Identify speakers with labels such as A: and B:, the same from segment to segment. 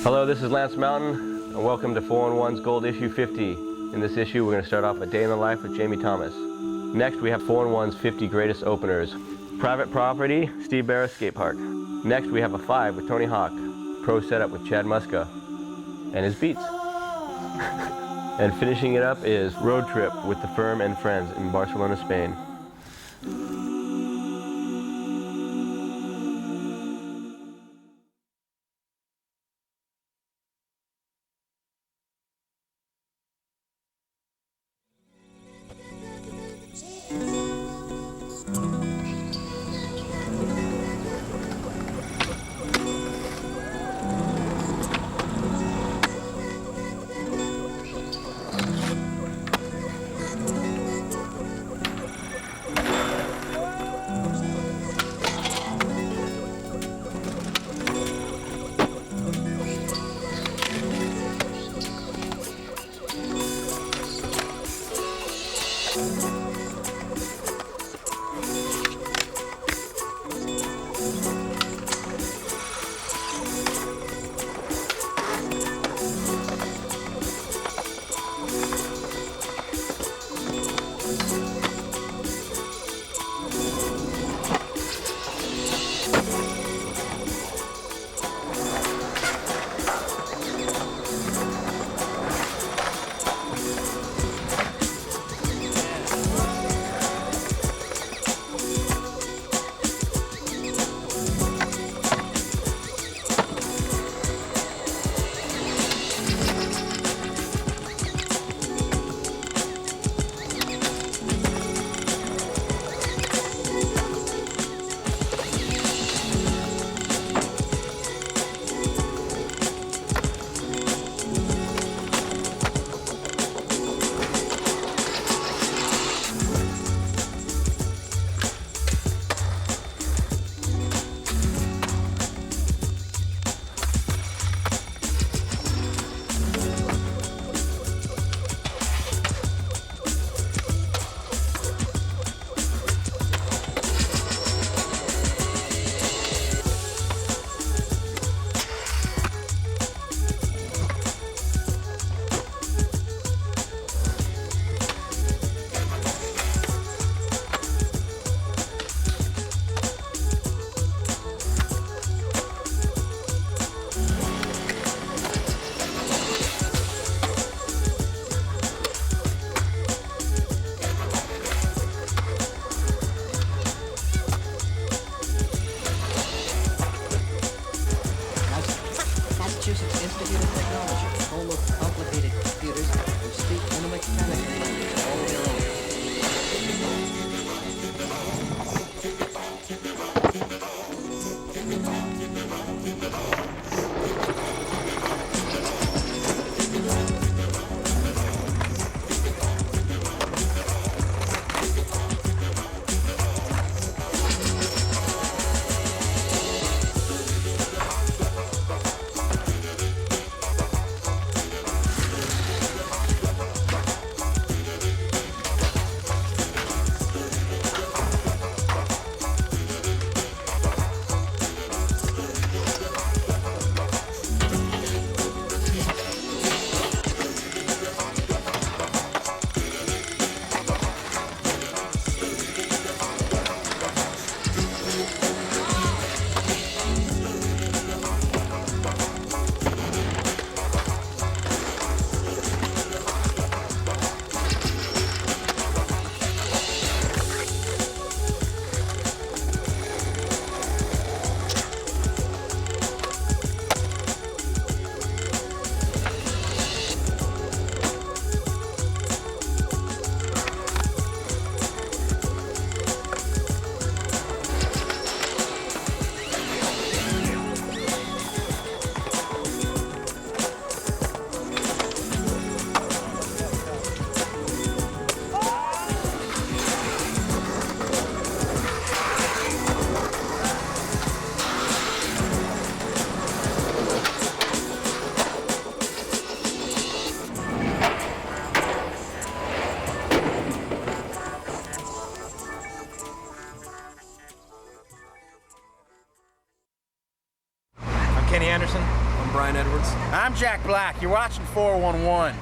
A: Hello, this is Lance Mountain, and welcome to 4-in-1's Gold Issue 50. In this issue, we're going to start off a day in the life with Jamie Thomas. Next, we have 4-in-1's 50 greatest openers. Private Property, Steve Barra Skate Park. Next, we have a 5 with Tony Hawk. Pro setup with Chad Muska and his beats. And finishing it up is Road Trip with The Firm and Friends in Barcelona, Spain.
B: Massachusetts Institute of Technology, home of complicated computers who speak in a mechanical language all their own.
C: Kenny Anderson. I'm Brian Edwards.
D: I'm Jack Black. You're watching 411.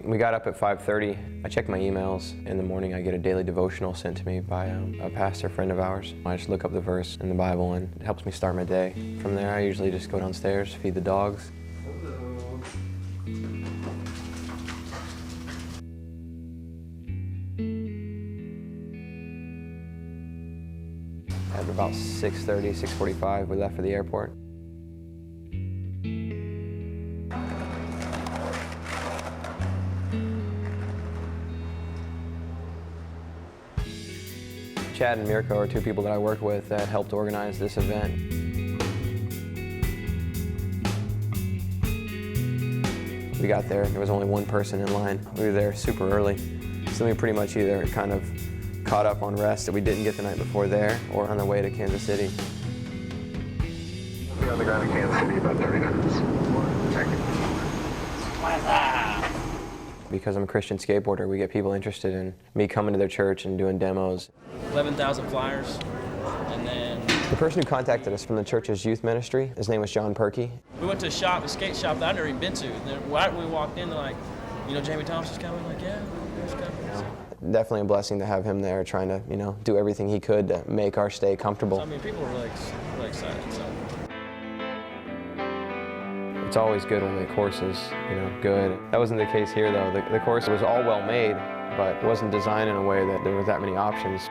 C: We got up at 5:30. I checked my emails. In the morning, I get a daily devotional sent to me by a pastor friend of ours. I just look up the verse in the Bible, and it helps me start my day. From there, I usually just go downstairs, feed the dogs. At about 6:30, 6:45, we left for the airport. Chad and Mirko are two people that I worked with that helped organize this event. We got there was only one person in line. We were there super early, so we pretty much either kind of caught up on rest that we didn't get the night before there, or on the way to Kansas City.
E: We're on the ground in Kansas City about 30 minutes.
C: Because I'm a Christian skateboarder, we get people interested in me coming to their church and doing demos.
F: 11,000 flyers, and then
C: The person who contacted us from the church's youth ministry, his name was John Perky.
F: we went to a skate shop that I'd never even been to. And then right when we walked in, they're like, you know, Jamie Thomas is coming. Like, yeah, he's coming. So,
C: Definitely a blessing to have him there, trying to, do everything he could to make our stay comfortable.
F: I mean, people were really excited. So.
C: It's always good when the course is, good. That wasn't the case here, though. The course was all well made, but wasn't designed in a way that there were that many options.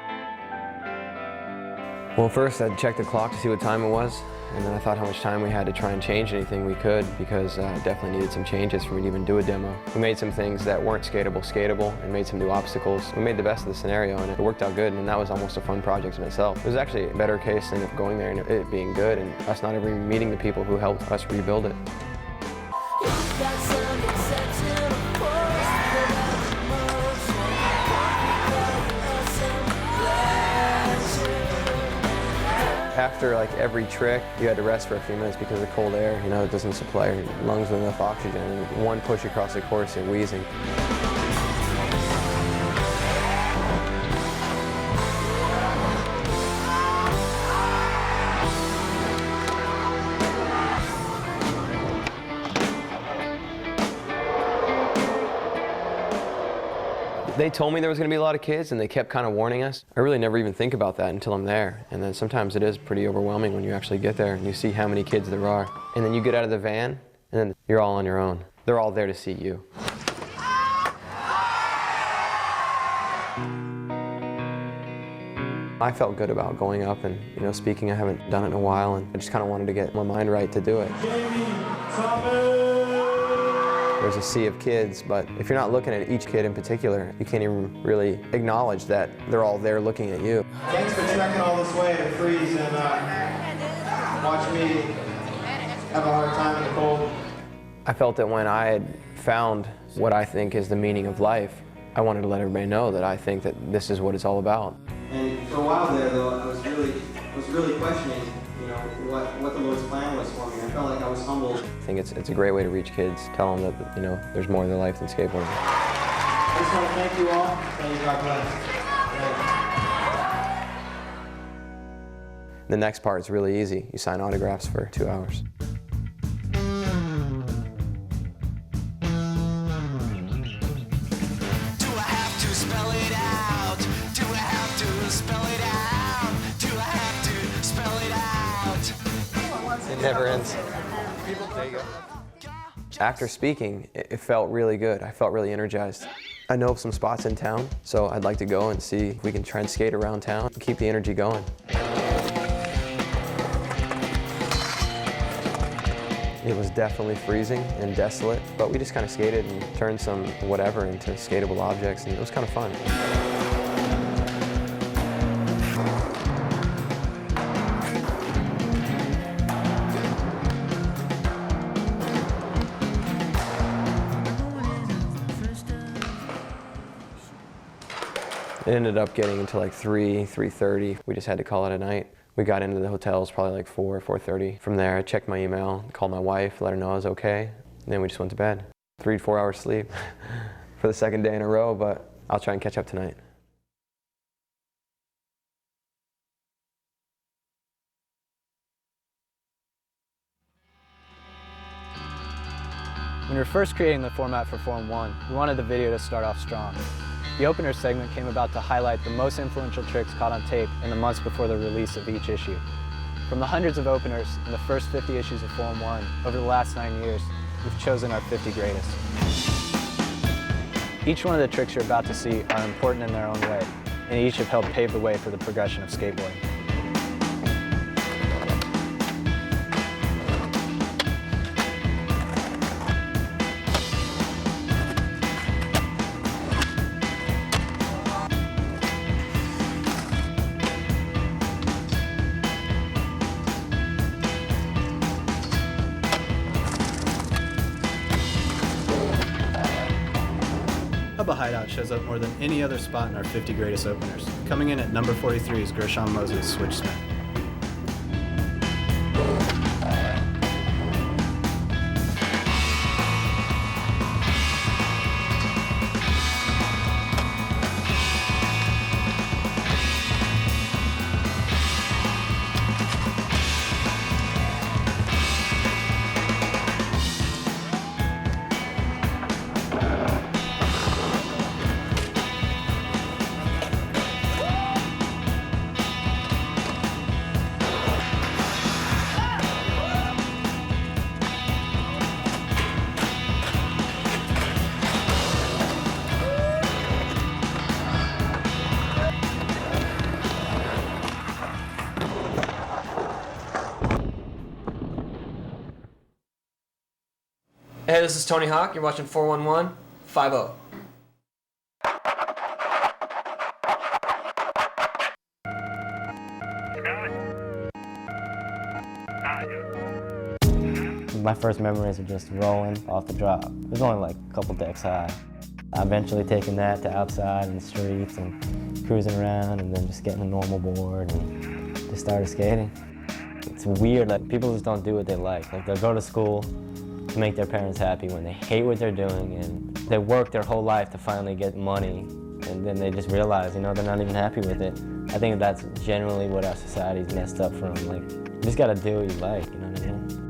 C: Well, first I'd check the clock to see what time it was, and then I thought how much time we had to try and change anything we could, because I definitely needed some changes for me to even do a demo. We made some things that weren't skatable, and made some new obstacles. We made the best of the scenario, and it worked out good, and that was almost a fun project in itself. It was actually a better case than going there and it being good, and us not ever even meeting the people who helped us rebuild it. After every trick, you had to rest for a few minutes because of the cold air. It doesn't supply your lungs with enough oxygen. And one push across the course, you're wheezing. They told me there was going to be a lot of kids, and they kept kind of warning us. I really never even think about that until I'm there. And then sometimes it is pretty overwhelming when you actually get there and you see how many kids there are. And then you get out of the van, and then you're all on your own. They're all there to see you. I felt good about going up and, speaking. I haven't done it in a while, and I just kind of wanted to get my mind right to do it.
G: Jamie Thomas!
C: There's a sea of kids, but if you're not looking at each kid in particular, you can't even really acknowledge that they're all there looking at you.
G: Thanks for trekking all this way to freeze and watch me have a hard time in the cold.
C: I felt that when I had found what I think is the meaning of life, I wanted to let everybody know that I think that this is what it's all about.
H: And for a while there, though, I was really questioning, what the Lord's plan was for me. I felt like I was humbled.
C: I think it's a great way to reach kids, tell them that, there's more to their life than skateboarding.
G: I just want to thank you all. Thank you, God bless.
C: The next part is really easy. You sign autographs for 2 hours. It never ends. There you go. After speaking, it felt really good. I felt really energized. I know of some spots in town, so I'd like to go and see if we can try and skate around town and keep the energy going. It was definitely freezing and desolate, but we just kind of skated and turned some whatever into skatable objects, and it was kind of fun. It ended up getting into 3:30. We just had to call it a night. We got into the hotels probably 4:30. From there, I checked my email, called my wife, let her know I was okay, and then we just went to bed. 3 to 4 hours sleep for the second day in a row, but I'll try and catch up tonight.
I: When we were first creating the format for Forum 1, we wanted the video to start off strong. The opener segment came about to highlight the most influential tricks caught on tape in the months before the release of each issue. From the hundreds of openers in the first 50 issues of Forum 1 over the last 9 years, we've chosen our 50 greatest. Each one of the tricks you're about to see are important in their own way, and each have helped pave the way for the progression of skateboarding.
J: Hubba Hideout shows up more than any other spot in our 50 greatest openers. Coming in at number 43 is Gershon Moses' Switch Smith.
K: Hey, this is Tony Hawk. You're watching 411 50.
L: My first memories are just rolling off the drop. It was only like a couple decks high. I eventually taken that to outside in the streets and cruising around and then just getting a normal board and just started skating. It's weird, like people just don't do what they like. Like they'll go to school to make their parents happy when they hate what they're doing and they work their whole life to finally get money and then they just realize, you know, they're not even happy with it. I think that's generally what our society's messed up from. Like, you just gotta do what you like, you know what I mean?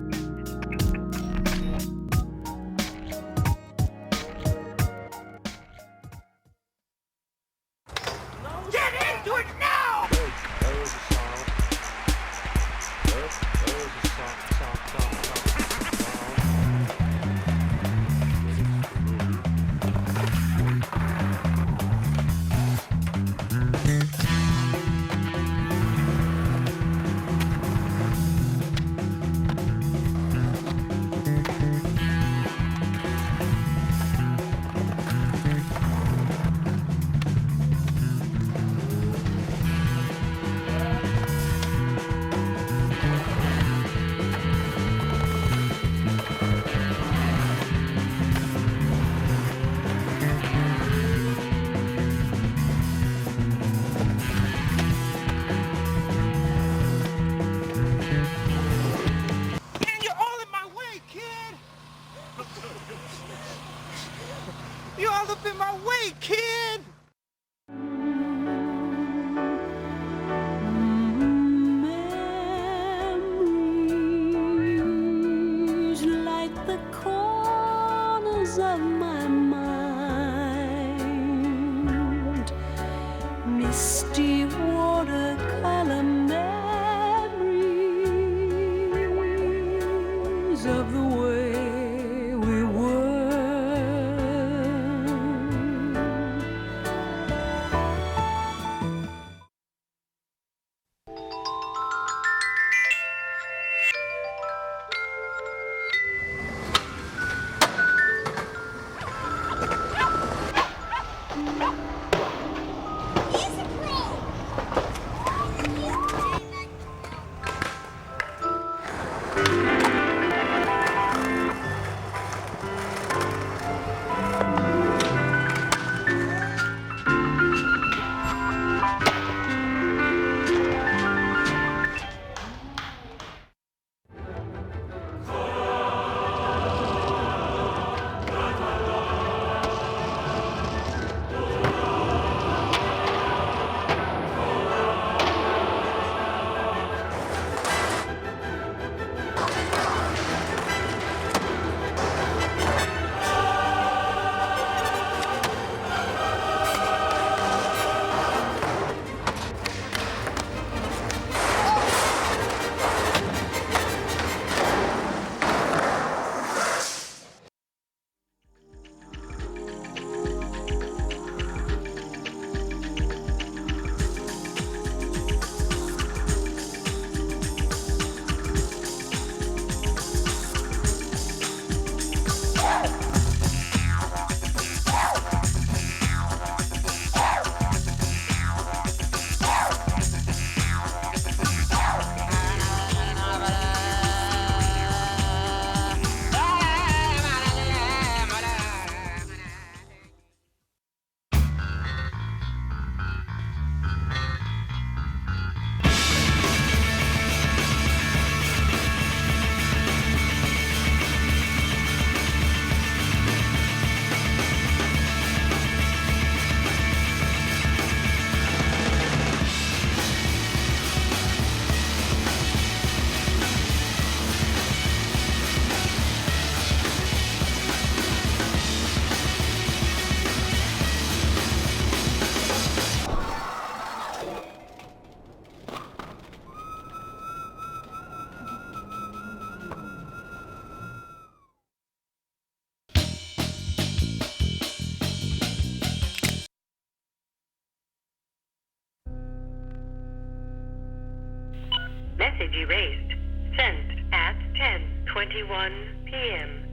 M: Message erased. Sent at 10:21 p.m.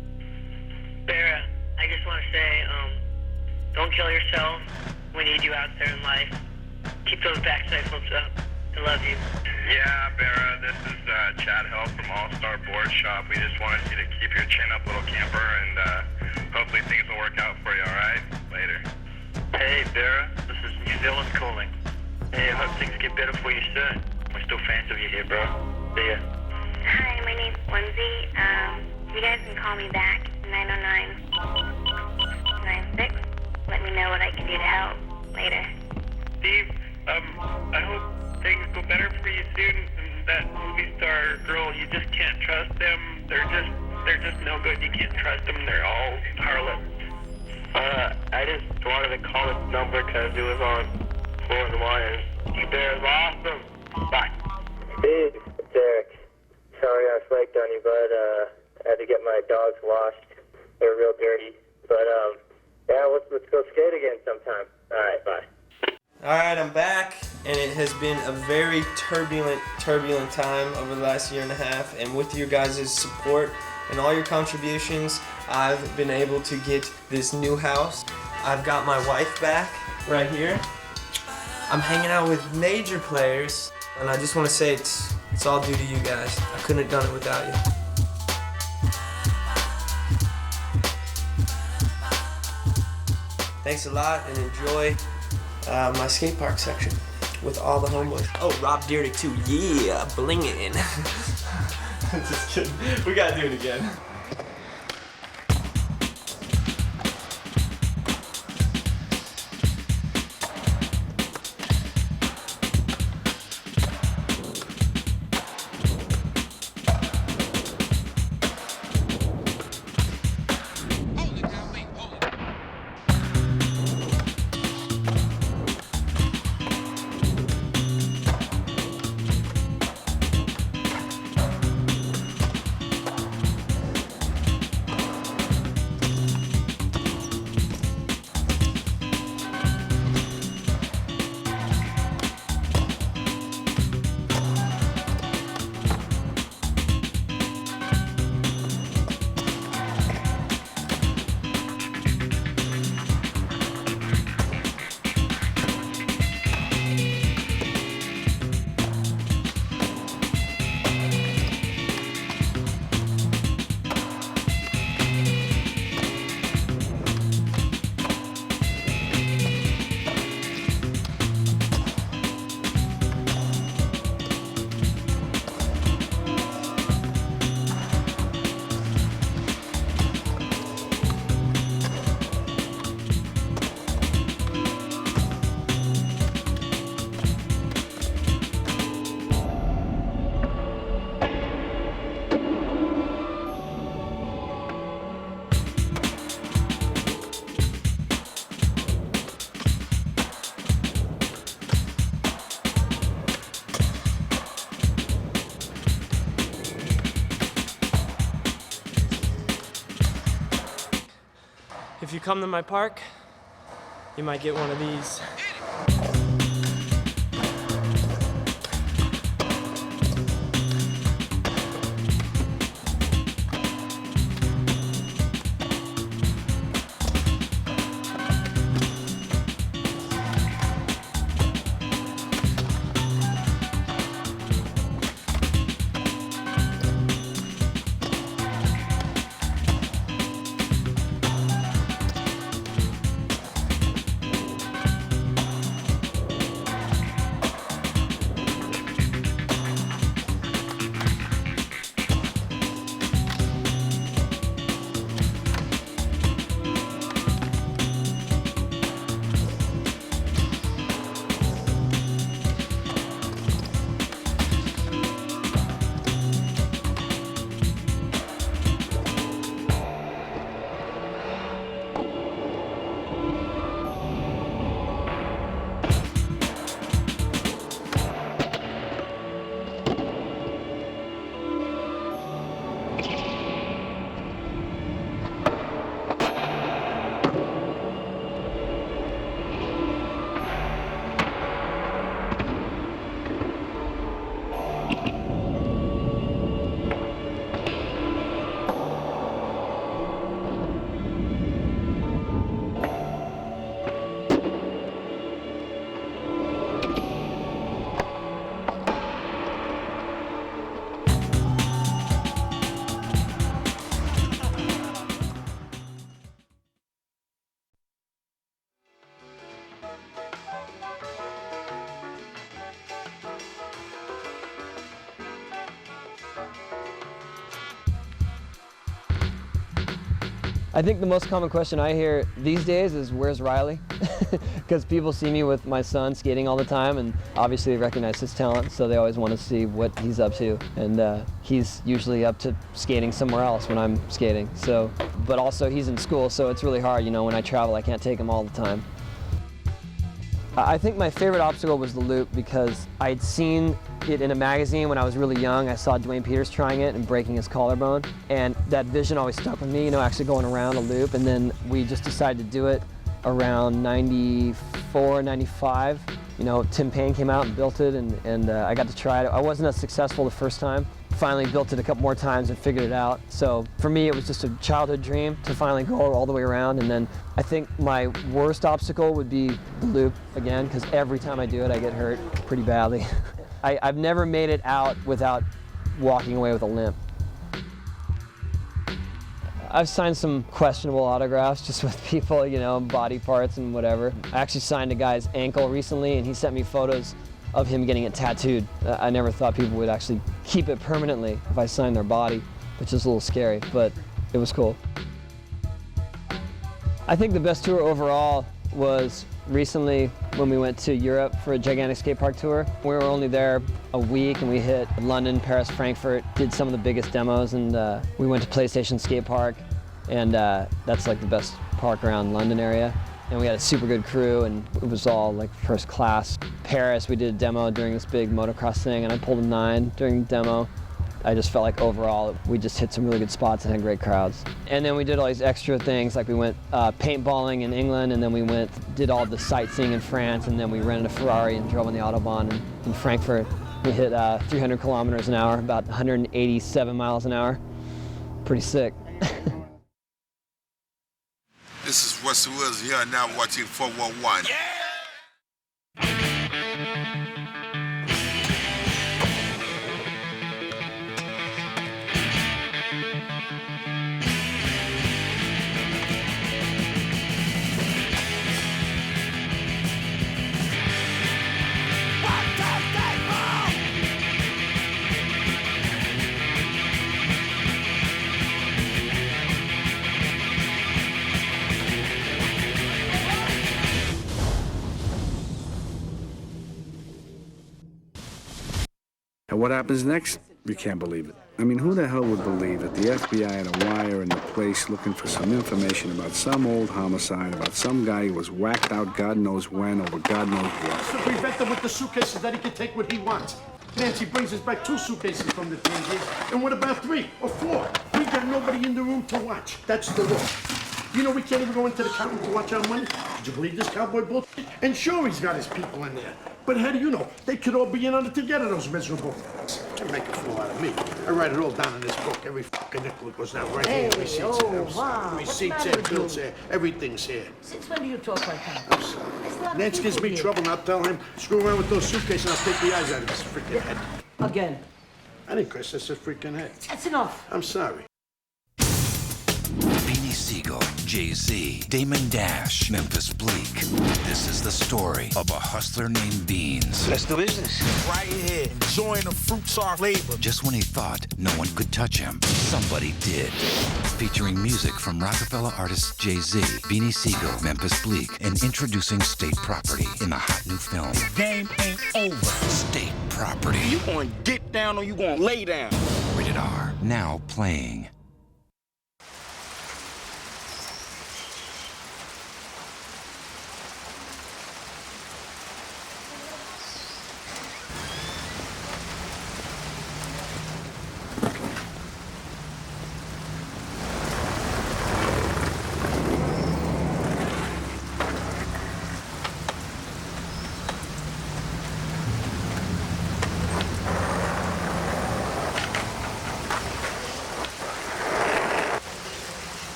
N: Barra, I just want to say, don't kill yourself. We need you out there in life. Keep those backside flips up. I love you.
E: Yeah, Barra, this is Chad Hill from All-Star Board Shop. We just wanted you to keep your chin up, little camper, and hopefully things will work out for you, all right? Later.
N: Hey, Barra, this is New Zealand calling. Hey, I hope things get better for you soon. We're still fans of you here, bro. See ya.
M: Hi, my name's Lindsay. You guys can call me back, 909-96. Let me know what I can do to help. Later.
N: Steve, I hope things go better for you soon. And that movie star girl, you just can't trust them. They're just no good. You can't trust them. They're all harlots. I just wanted to call this number because it was on 4-1 and you Bear's awesome. Bye.
O: Steve, it's Eric. Sorry I flaked on you, but I had to get my dogs washed. They were real dirty. But yeah, let's go skate again sometime. All right, bye.
P: Alright, I'm back, and it has been a very turbulent time over the last year and a half, and with your guys' support and all your contributions, I've been able to get this new house. I've got my wife back right here. I'm hanging out with major players, and I just want to say it's all due to you guys. I couldn't have done it without you. Thanks a lot, and enjoy my skate park section with all the homeboys. Oh, Rob Dyrdek too. Yeah, blingin'. Just kidding. We gotta do it again. If you come to my park, you might get one of these.
Q: I think the most common question I hear these days is, where's Riley? Because people see me with my son skating all the time, and obviously they recognize his talent, so they always want to see what he's up to. And he's usually up to skating somewhere else when I'm skating. So, but also he's in school, so it's really hard, you know, when I travel, I can't take him all the time. I think my favorite obstacle was the loop because I'd seen it in a magazine when I was really young. I saw Dwayne Peters trying it and breaking his collarbone, and that vision always stuck with me, you know, actually going around a loop. And then we just decided to do it around 94, 95. You know, Tim Payne came out and built it, and I got to try it. I wasn't as successful the first time. Finally built it a couple more times and figured it out. So for me, it was just a childhood dream to finally go all the way around. And then I think my worst obstacle would be the loop again, because every time I do it, I get hurt pretty badly. I've never made it out without walking away with a limp. I've signed some questionable autographs just with people, you know, body parts and whatever. I actually signed a guy's ankle recently, and he sent me photos of him getting it tattooed. I never thought people would actually keep it permanently if I signed their body, which is a little scary, but it was cool. I think the best tour overall was recently when we went to Europe for a gigantic skate park tour. We were only there a week, and we hit London, Paris, Frankfurt, did some of the biggest demos, and we went to PlayStation Skate Park, and that's like the best park around London area. And we had a super good crew, and it was all like first class. Paris, we did a demo during this big motocross thing, and I pulled a 9 during the demo. I just felt like overall we just hit some really good spots and had great crowds. And then we did all these extra things, like we went paintballing in England, and then we did all the sightseeing in France, and then we rented a Ferrari and drove on the Autobahn in Frankfurt. We hit 300 kilometers an hour, about 187 miles an hour. Pretty sick.
R: This is Russell Wilson here, now watching 411. Yeah!
S: And what happens next? You can't believe it. I mean, who the hell would believe that the FBI had a wire in the place looking for some information about some old homicide, about some guy who was whacked out God knows when over God knows what?
T: To prevent him with the suitcases that he can take what he wants. Nancy brings us back 2 suitcases from the Tangiers, and what about 3 or 4? We got nobody in the room to watch. That's the law. You know we can't even go into the counter to watch our money? Did you believe this cowboy bullshit? And sure, he's got his people in there. But how do you know? They could all be in on it together, those miserable f***s. Can't make a fool out of me. I write it all down in this book. Every fucking nickel goes down right here. Receipts here.
U: Wow.
T: Receipts here, bills here. Everything's here.
U: Since when do you talk like that?
T: I'm sorry. Nance gives me trouble, and I'll tell him, screw around with those suitcases, and I'll take the eyes out of his freaking head.
U: Again.
T: I didn't curse, that's a freaking head.
U: That's enough.
T: I'm sorry.
V: Beanie Siegel, Jay-Z, Damon Dash, Memphis Bleak. This is the story of a hustler named Beans.
D: Let's do business. Right here, enjoying the fruits of our labor.
V: Just when he thought no one could touch him, somebody did. Featuring music from Rockefeller artist Jay-Z, Beanie Siegel, Memphis Bleak, and introducing State Property in the hot new film.
D: The game ain't over.
V: State Property.
D: You gonna get down or you gonna lay down?
V: Rated R. Now playing.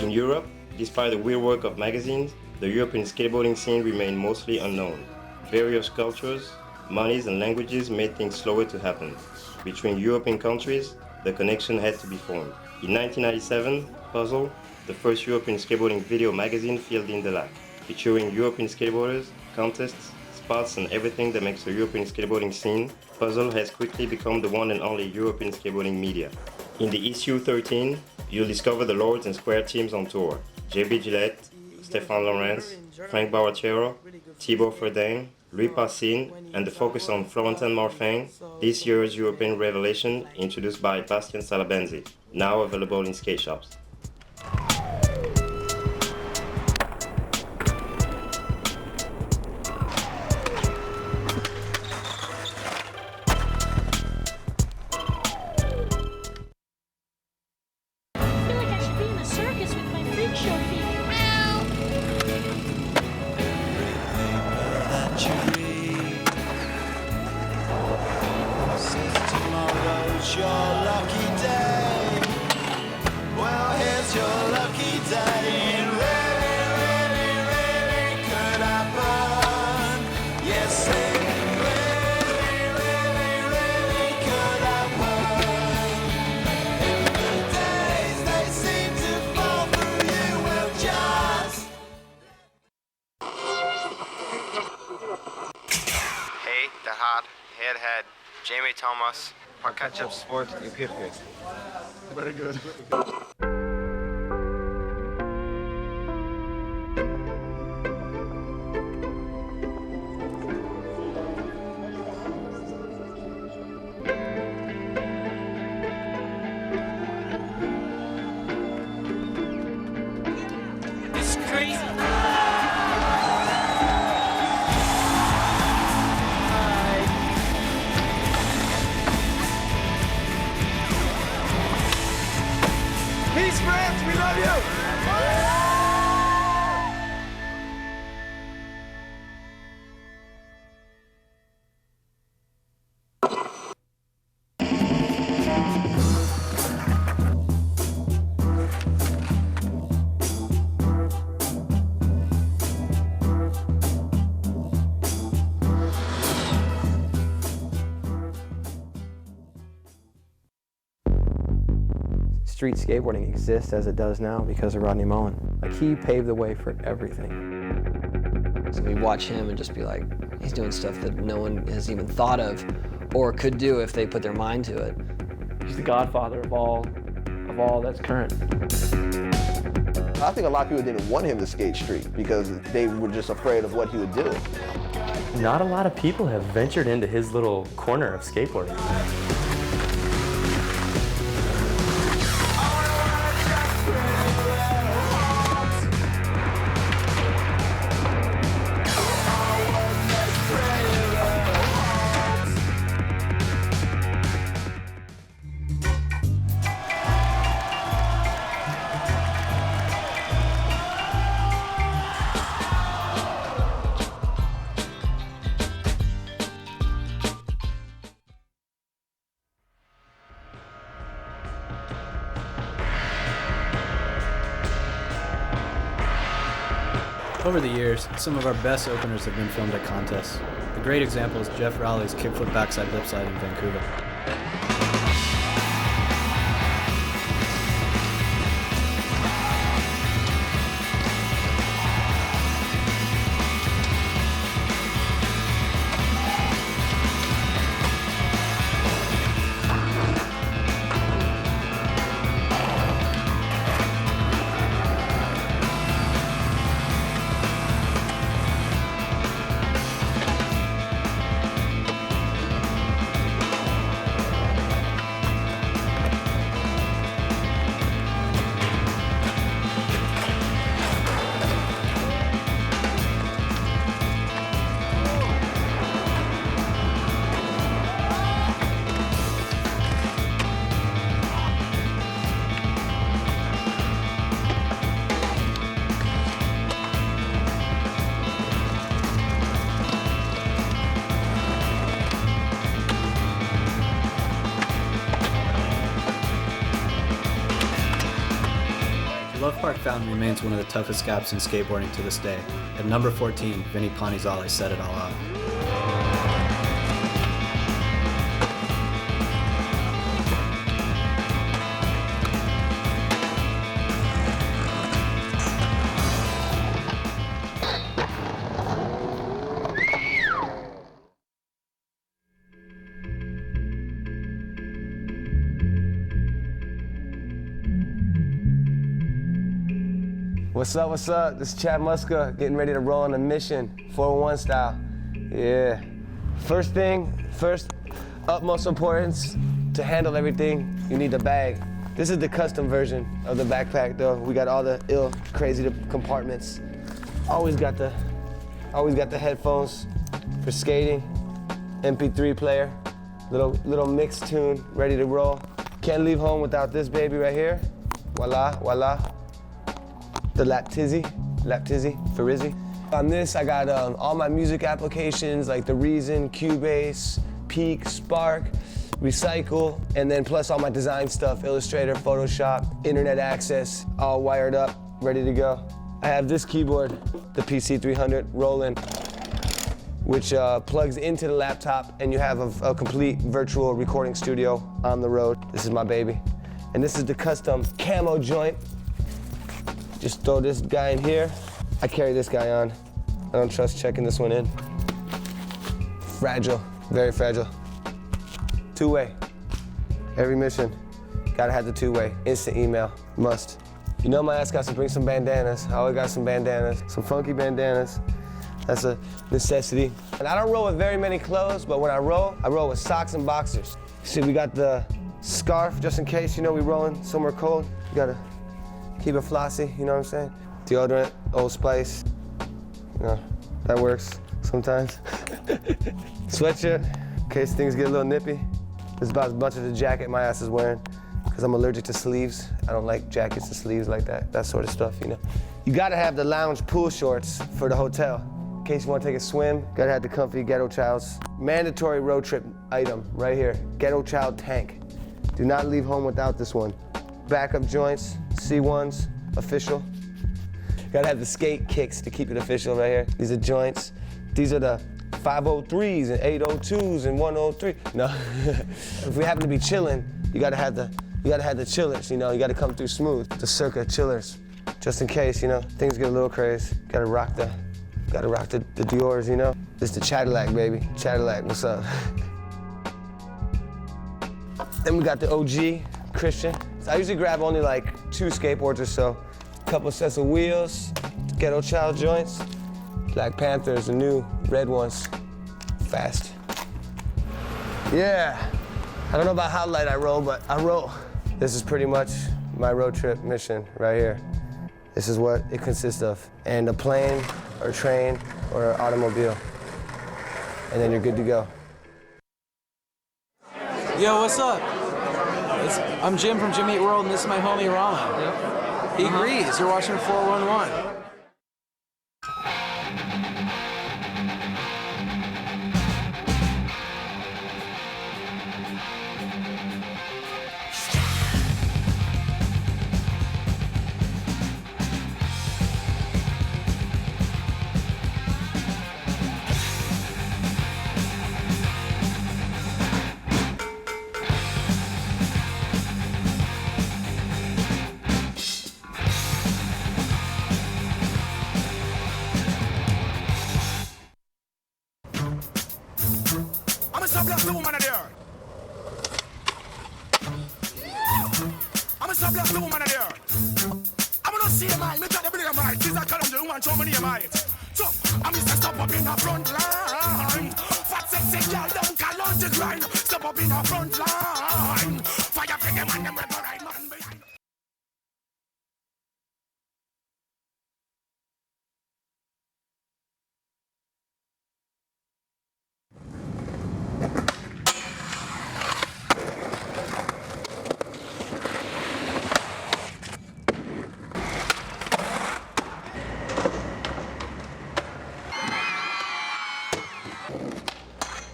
W: In Europe, despite the weird work of magazines, the European skateboarding scene remained mostly unknown. Various cultures, monies and languages made things slower to happen. Between European countries, the connection had to be formed. In 1997, Puzzle, the first European skateboarding video magazine, filled in the lab, featuring European skateboarders, contests, spots, and everything that makes the European skateboarding scene. Puzzle has quickly become the one and only European skateboarding media. In the issue 13, you'll discover the Lords and Square teams on tour: JB Gillette, Stéphane Lawrence, Frank Barachero, Thibaut Fredin, Louis Passin, and the focus on Florentin Morfin, this year's European revelation introduced by Bastien Salabenzi, now available in skate shops.
C: Head, Jamie Thomas, Catch-Up Sport i Pirke.
T: Very good.
D: It's crazy. Peace, friends. We love you.
C: Street skateboarding exists as it does now because of Rodney Mullen. Like, he paved the way for everything.
Q: So we watch him and just be like, he's doing stuff that no one has even thought of or could do if they put their mind to it.
F: He's the godfather of all that's current.
A: I think a lot of people didn't want him to skate street because they were just afraid of what he would do.
B: Not a lot of people have ventured into his little corner of skateboarding.
J: Over the years, some of our best openers have been filmed at contests. A great example is Jeff Rowley's kickflip backside lip slide in Vancouver. Love Park Fountain remains one of the toughest gaps in skateboarding to this day. At number 14, Vinny Panizale set it all up.
G: What's up, what's up? This is Chad Muska, getting ready to roll on a mission, 411 style. Yeah. First utmost importance, to handle everything, you need the bag. This is the custom version of the backpack though. We got all the crazy compartments. Always got the headphones for skating, MP3 player, little mix tune, ready to roll. Can't leave home without this baby right here. Voila, voila. The Laptizzi for Rizzy. On this, I got all my music applications like the Reason, Cubase, Peak, Spark, Recycle, and then plus all my design stuff, Illustrator, Photoshop, internet access, all wired up, ready to go. I have this keyboard, the PC300 Roland, which plugs into the laptop, and you have a complete virtual recording studio on the road. This is my baby. And this is the custom camo joint. Just throw this guy in here. I carry this guy on. I don't trust checking this one in. Fragile, very fragile. Two-way. Every mission, gotta have the two-way. Instant email, must. You know my ass got to bring some bandanas. I always got some bandanas, some funky bandanas. That's a necessity. And I don't roll with very many clothes, but when I roll with socks and boxers. See, we got the scarf, just in case, you know, we rolling somewhere cold. You gotta keep it flossy, you know what I'm saying? Deodorant, Old Spice, you know, that works sometimes. Sweatshirt, in case things get a little nippy. This is about as much as a jacket my ass is wearing, because I'm allergic to sleeves. I don't like jackets and sleeves like that sort of stuff, you know? You gotta have the lounge pool shorts for the hotel. In case you wanna take a swim, gotta have the comfy Ghetto Child's. Mandatory road trip item right here, Ghetto Child tank. Do not leave home without this one. Backup joints, C1s, official. Gotta have the skate kicks to keep it official right here. These are joints. These are the 503s and 802s and 103. No, if we happen to be chilling, you gotta have the chillers, you know, you gotta come through smooth, the Circa chillers. Just in case, you know, things get a little crazy. Gotta rock the Dior's, you know. This is the Cadillac, baby. Cadillac, what's up? Then we got the OG Christian. So I usually grab only like 2 skateboards or so. A couple sets of wheels, Ghetto Child joints. Black Panthers, the new red ones. Fast. Yeah. I don't know about how light I roll, but I roll. This is pretty much my road trip mission right here. This is what it consists of. And a plane, or train, or an automobile. And then you're good to go.
H: Yo, what's up? I'm Jim from Jimmy Eat World, and this is my homie Rama. He agrees. You're watching 411.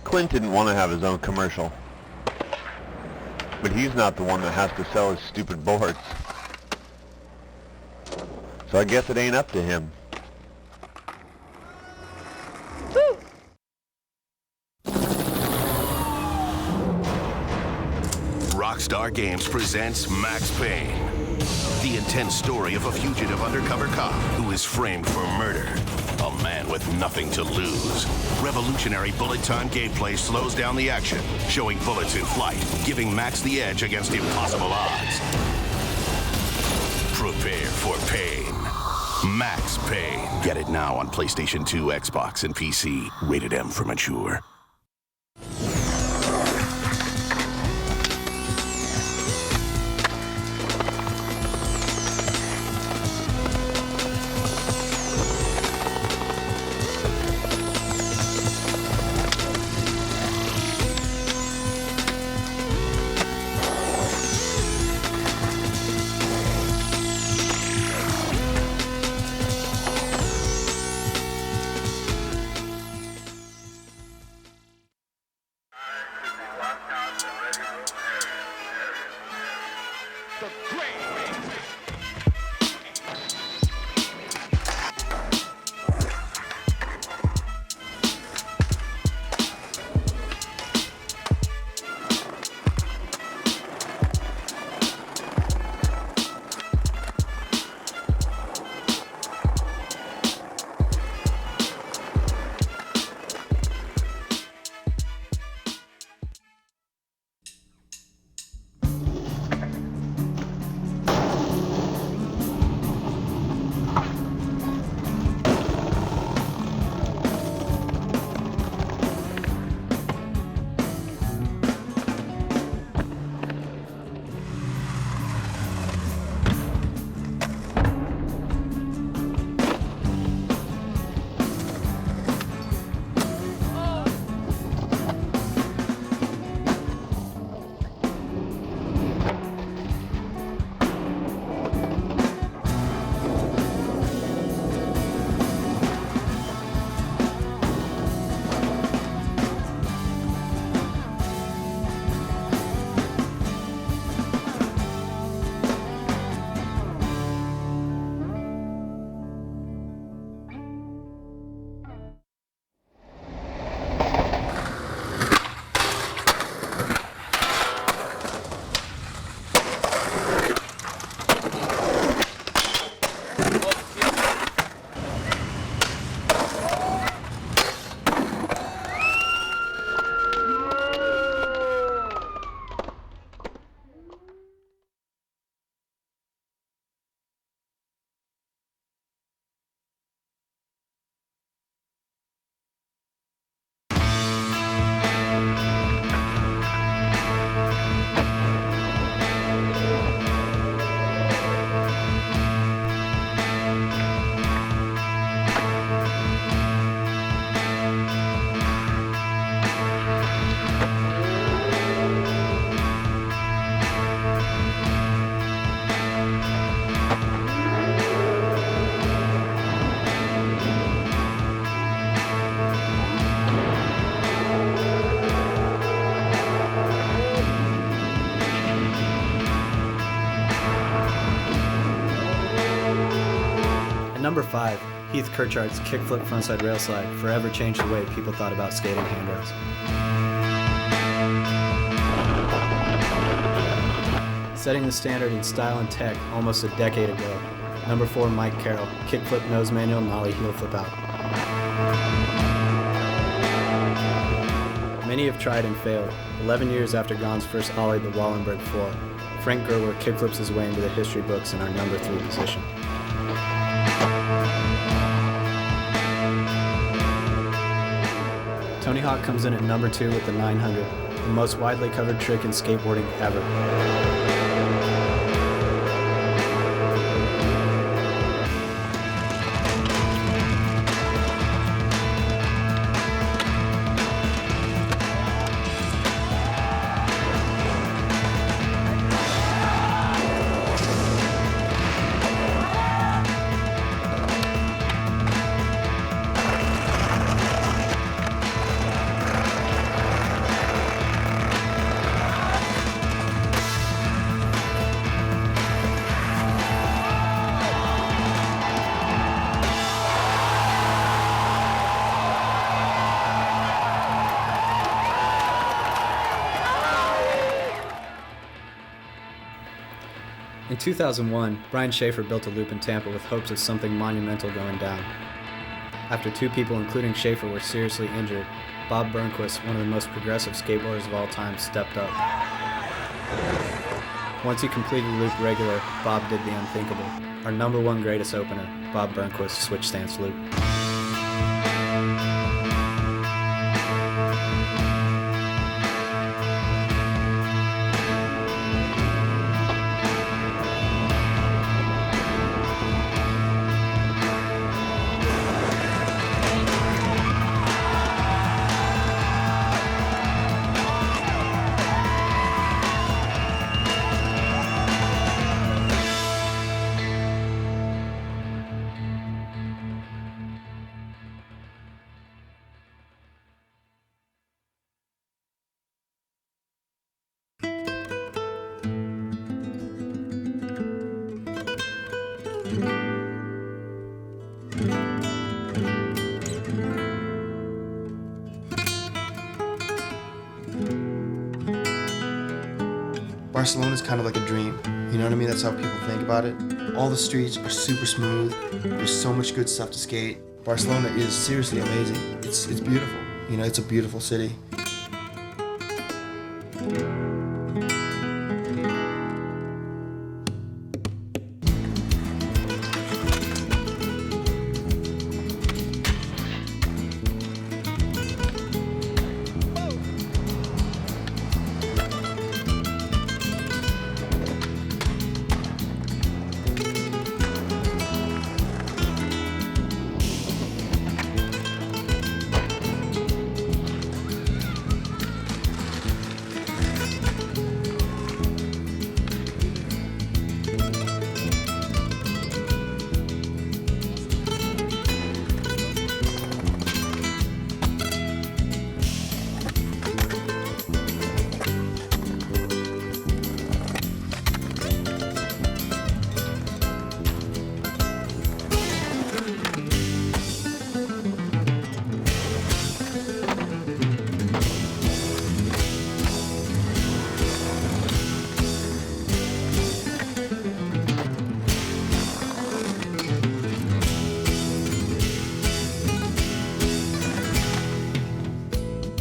A: Clint didn't want to have his own commercial, but he's not the one that has to sell his stupid boards. So I guess it ain't up to him.
U: Rockstar Games presents Max Payne, the intense story of a fugitive undercover cop who is framed for murder. A man with nothing to lose. Revolutionary bullet time gameplay slows down the action, showing bullets in flight, giving Max the edge against impossible odds. Prepare for pain. Max Payne. Get it now on PlayStation 2, Xbox, and PC. Rated M for mature.
J: Number 5, Heath Kirchardt's kickflip frontside rail slide forever changed the way people thought about skating handrails. Setting the standard in style and tech almost a decade ago, number 4, Mike Carroll, kickflip nose manual, nollie heel flip out. Many have tried and failed. 11 years after Gons first ollied the Wallenberg 4, Frank Gerwer kickflips his way into the history books in our number 3 position. Tony Hawk comes in at number 2 with the 900, the most widely covered trick in skateboarding ever. In 2001, Brian Schaefer built a loop in Tampa with hopes of something monumental going down. After 2 people, including Schaefer, were seriously injured, Bob Burnquist, one of the most progressive skateboarders of all time, stepped up. Once he completed loop regular, Bob did the unthinkable. Our #1 greatest opener, Bob Burnquist's switch stance loop.
I: Barcelona is kind of like a dream, you know what I mean? That's how people think about it. All the streets are super smooth. There's so much good stuff to skate. Barcelona is seriously amazing. It's beautiful. You know, it's a beautiful city.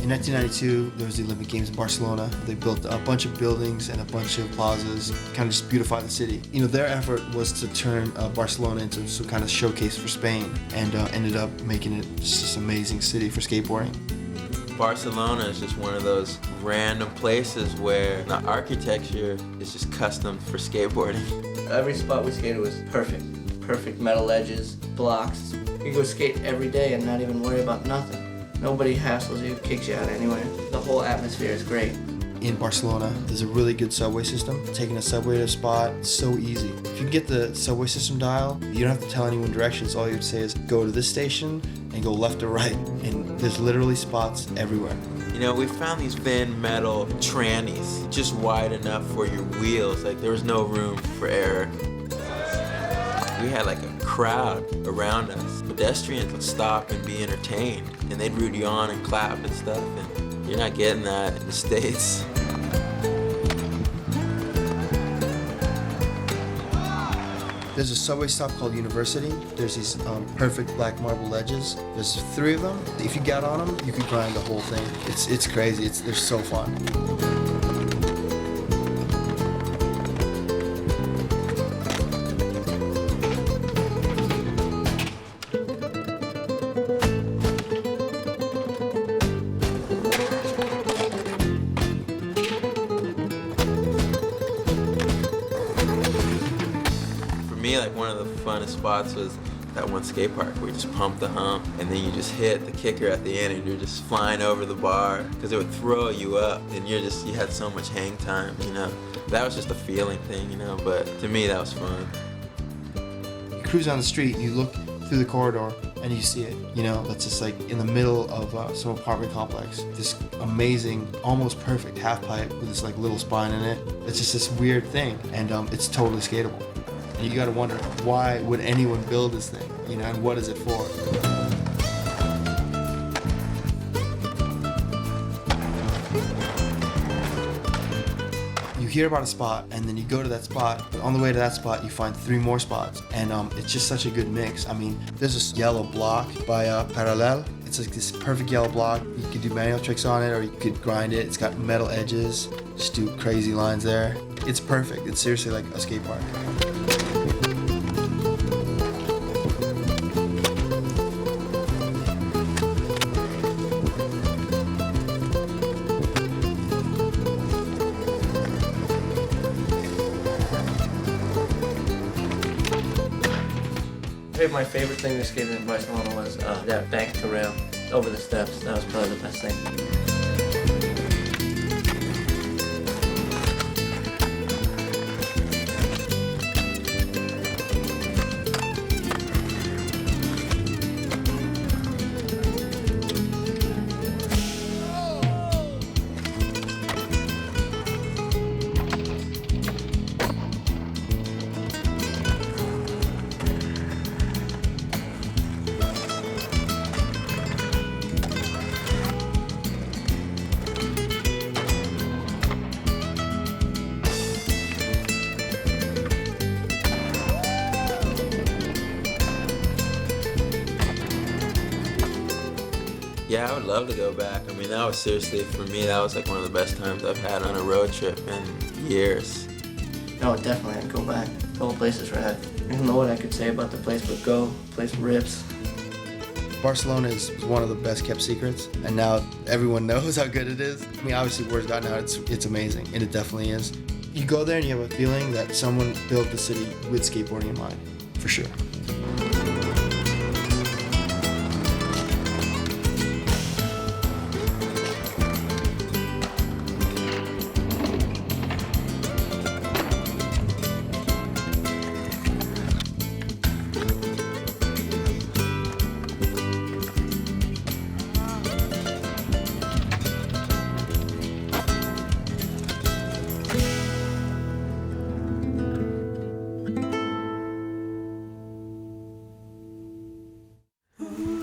I: In 1992, there was the Olympic Games in Barcelona. They built a bunch of buildings and a bunch of plazas, kind of just beautify the city. You know, their effort was to turn Barcelona into some kind of showcase for Spain, and ended up making it just this amazing city for skateboarding.
K: Barcelona is just one of those random places where the architecture is just custom for skateboarding.
L: Every spot we skated was perfect. Perfect metal edges, blocks. You can go skate every day and not even worry about nothing. Nobody hassles you, kicks you out anywhere. The whole atmosphere is great.
I: In Barcelona, there's a really good subway system. Taking a subway to a spot, it's so easy. If you get the subway system dial, you don't have to tell anyone directions. All you have to say is go to this station and go left or right. And there's literally spots everywhere.
K: You know, we found these thin metal trannies, just wide enough for your wheels. Like, there was no room for error. We had like a crowd around us. Pedestrians would stop and be entertained, and they'd root you on and clap and stuff, and you're not getting that in the States.
I: There's a subway stop called University. There's these perfect black marble ledges. There's 3 of them. If you got on them, you could grind the whole thing. It's crazy. They're so fun.
K: Like, one of the funnest spots was that one skate park where you just pump the hump and then you just hit the kicker at the end and you're just flying over the bar because it would throw you up and you had so much hang time, you know. That was just a feeling thing, you know, but to me that was fun.
I: You cruise down the street, you look through the corridor and you see it, you know, that's just like in the middle of some apartment complex. This amazing, almost perfect half pipe with this like little spine in it. It's just this weird thing, and it's totally skatable. And you gotta wonder, why would anyone build this thing, you know, and what is it for? You hear about a spot, and then you go to that spot. On the way to that spot, you find 3 more spots, and it's just such a good mix. I mean, there's this yellow block by Parallel. It's like this perfect yellow block. You could do manual tricks on it, or you could grind it. It's got metal edges. Just do crazy lines there. It's perfect. It's seriously like a skate park.
L: My favorite thing to skate in Barcelona was that bank to rail over the steps. That was probably the best thing.
K: Yeah, I would love to go back. I mean, that was seriously, for me, that was like one of the best times I've had on a road trip in years.
L: No, definitely I'd go back. The whole place is rad. I don't know what I could say about the place, but go. The place rips.
I: Barcelona is one of the best kept secrets, and now everyone knows how good it is. I mean, obviously word's gotten out, it's amazing, and it definitely is. You go there and you have a feeling that someone built the city with skateboarding in mind, for sure.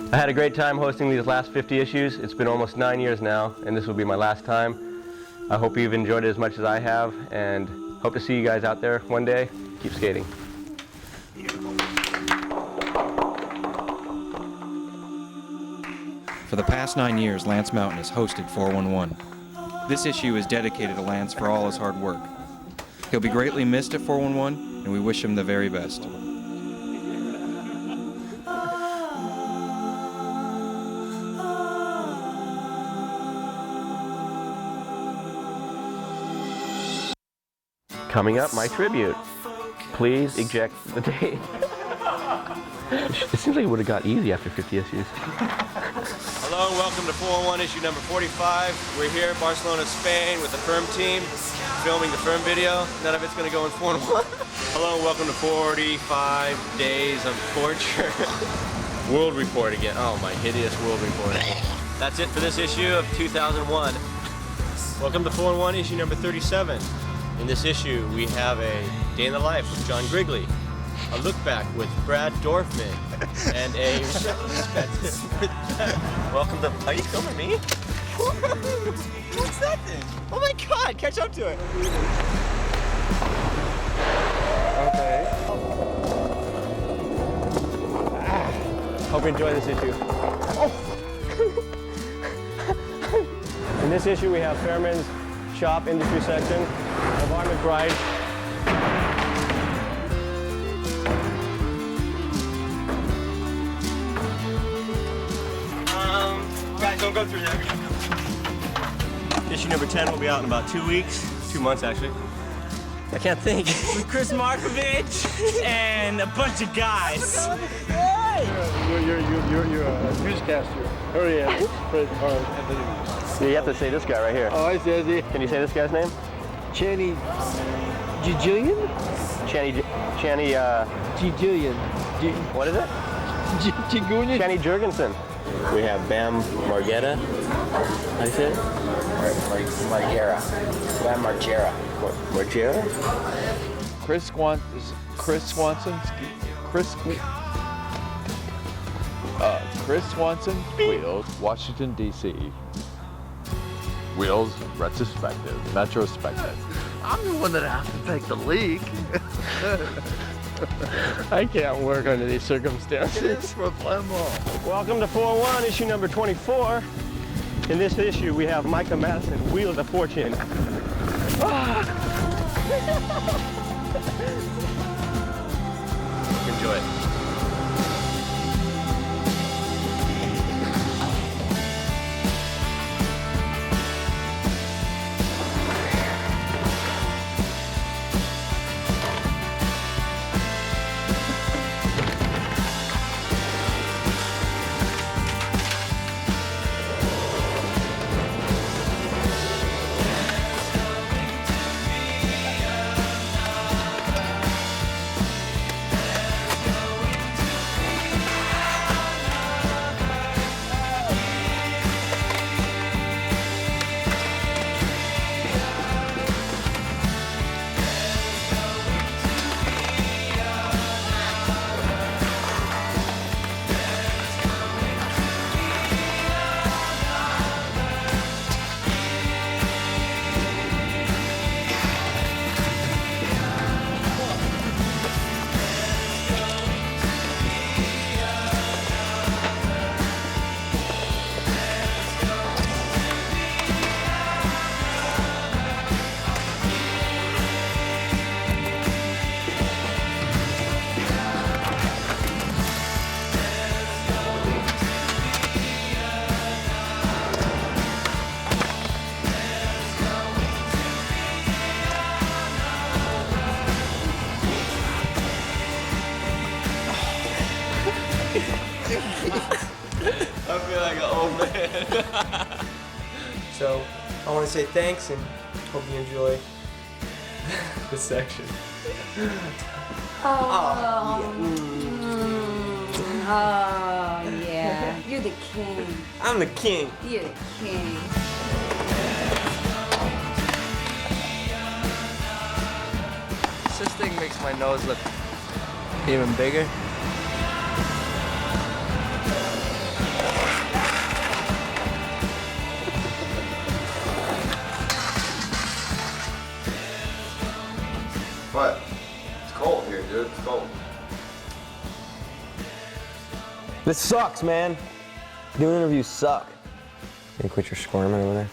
C: I had a great time hosting these last 50 issues. It's been almost 9 years now, and this will be my last time. I hope you've enjoyed it as much as I have, and hope to see you guys out there one day. Keep skating.
E: For the past 9 years, Lance Mountain has hosted 411. This issue is dedicated to Lance for all his hard work. He'll be greatly missed at 411, and we wish him the very best.
C: Coming up, my tribute. Please eject the tape. It seems like it would have got easy after 50 issues.
M: Hello and welcome to 401 issue number 45. We're here in Barcelona, Spain with the Firm team, filming the Firm video. None of it's going to go in 401. Hello and welcome to 45 days of torture. World report again. Oh, my hideous world report. That's it for this issue of 2001. Welcome to 401 issue number 37. In this issue, we have a day in the life with John Grigley, a look back with Brad Dorfman, and a retrospective. Welcome to. Are you filming me? What's that thing? Oh my God! Catch up to it. Okay. Hope you enjoy this issue. Oh. In this issue, we have Fairman's Shop Industry Section of Art McBride. Guys, don't go through there. Issue number 10 will be out in about 2 weeks. 2 months, actually. I can't think.
N: With Chris Markovich and a bunch of guys.
T: You're a newscaster. Hurry up.
C: You have to say this guy right here.
T: Oh, I see.
C: Can you say this guy's name?
T: Channy Jillian?
C: Channy,
T: Jillian.
C: What is it?
T: Jigunian?
C: Channy Jurgensen.
M: We have Bam Margera. How do you say it?
X: Margera. Bam Margera.
M: Margera?
Y: Chris Swanson. Chris Swanson, Wheels, Washington, D.C. Wheels, retrospective, metrospective.
X: I'm the one that has to take the leak.
C: I can't work under these circumstances.
M: Welcome to 401, issue number 24. In this issue, we have Micah Madison, Wheels of Fortune.
O: So I want to say thanks and hope you enjoy this section.
P: Oh, yeah. You're the king.
O: I'm the king.
P: You're the king.
L: This thing makes my nose look even bigger.
C: What? It's cold here, dude. It's cold.
G: This sucks, man. Doing interviews suck.
C: You quit your squirming over there?